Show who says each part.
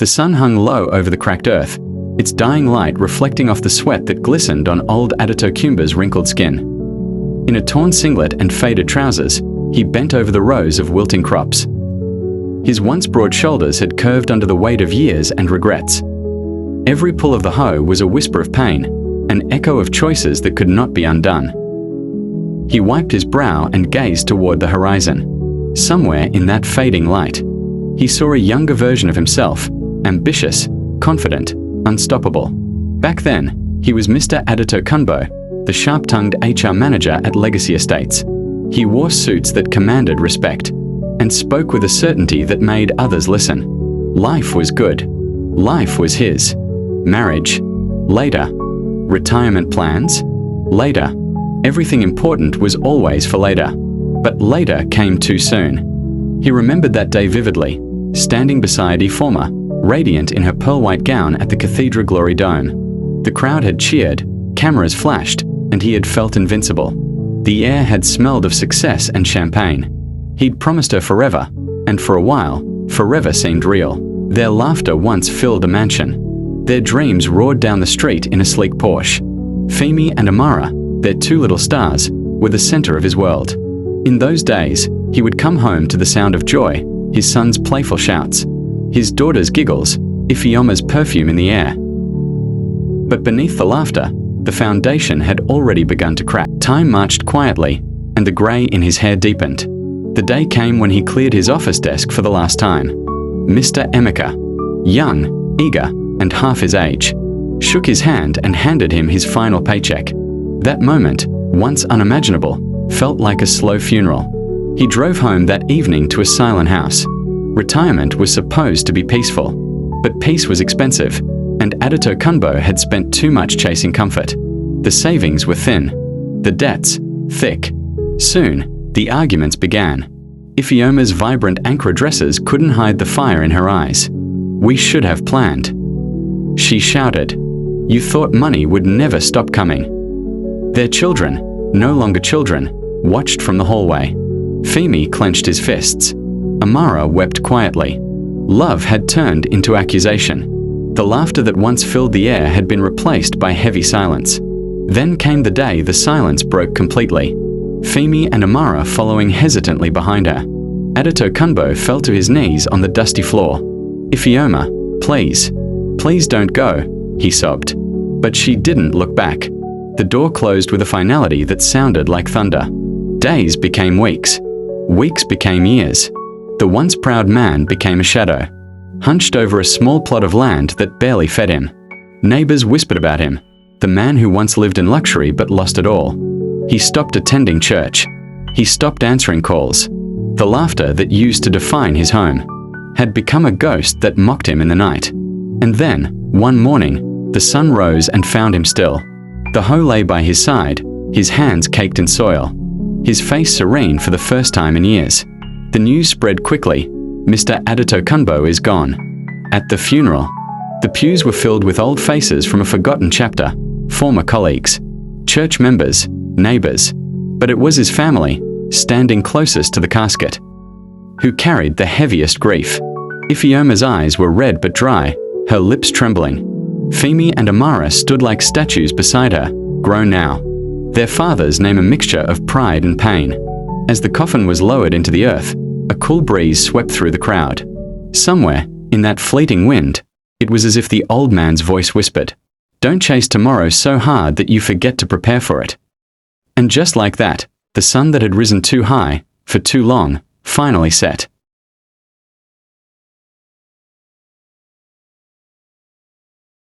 Speaker 1: The sun hung low over the cracked earth, its dying light reflecting off the sweat that glistened on old Adetokumba's wrinkled skin. In a torn singlet and faded trousers, he bent over the rows of wilting crops. His once broad shoulders had curved under the weight of years and regrets. Every pull of the hoe was a whisper of pain, an echo of choices that could not be undone. He wiped his brow and gazed toward the horizon. Somewhere in that fading light, he saw a younger version of himself, ambitious, confident, unstoppable. Back then, he was Mr. Adetokumba, the sharp-tongued HR manager at Legacy Estates. He wore suits that commanded respect, and spoke with a certainty that made others listen. Life was good. Life was his. Marriage? Later. Retirement plans? Later. Everything important was always for later. But later came too soon. He remembered that day vividly, standing beside Ifeoma, radiant in her pearl-white gown at the Cathedral Glory Dome. The crowd had cheered, cameras flashed, and he had felt invincible. The air had smelled of success and champagne. He'd promised her forever, and for a while, forever seemed real. Their laughter once filled a mansion. Their dreams roared down the street in a sleek Porsche. Femi and Amara, their two little stars, were the center of his world. In those days, he would come home to the sound of joy, his son's playful shouts, his daughter's giggles, Ifeoma's perfume in the air. But beneath the laughter, the foundation had already begun to crack. Time marched quietly, and the grey in his hair deepened. The day came when he cleared his office desk for the last time. Mr. Emeka, young, eager, and half his age, shook his hand and handed him his final paycheck. That moment, once unimaginable, felt like a slow funeral. He drove home that evening to a silent house. Retirement was supposed to be peaceful, but peace was expensive, and Adetokumba had spent too much chasing comfort. The savings were thin, the debts thick. Soon, the arguments began. Ifeoma's vibrant Ankara dresses couldn't hide the fire in her eyes. "We should have planned," she shouted. "You thought money would never stop coming." Their children, no longer children, watched from the hallway. Femi clenched his fists. Amara wept quietly. Love had turned into accusation. The laughter that once filled the air had been replaced by heavy silence. Then came the day the silence broke completely. Femi and Amara following hesitantly behind her. Adetokumba fell to his knees on the dusty floor. "Ifeoma, please, please don't go," he sobbed. But she didn't look back. The door closed with a finality that sounded like thunder. Days became weeks. Weeks became years. The once proud man became a shadow, hunched over a small plot of land that barely fed him. Neighbors whispered about him, the man who once lived in luxury but lost it all. He stopped attending church. He stopped answering calls. The laughter that used to define his home had become a ghost that mocked him in the night. And then, one morning, the sun rose and found him still. The hoe lay by his side, his hands caked in soil, his face serene for the first time in years. The news spread quickly. Mr. Adetokumba is gone. At the funeral, the pews were filled with old faces from a forgotten chapter, former colleagues, church members, neighbors. But it was his family, standing closest to the casket, who carried the heaviest grief. Ifeoma's eyes were red but dry, her lips trembling. Femi and Amara stood like statues beside her, grown now, their father's name a mixture of pride and pain. As the coffin was lowered into the earth, a cool breeze swept through the crowd. Somewhere, in that fleeting wind, it was as if the old man's voice whispered, "Don't chase tomorrow so hard that you forget to prepare for it." And just like that, the sun that had risen too high, for too long, finally set.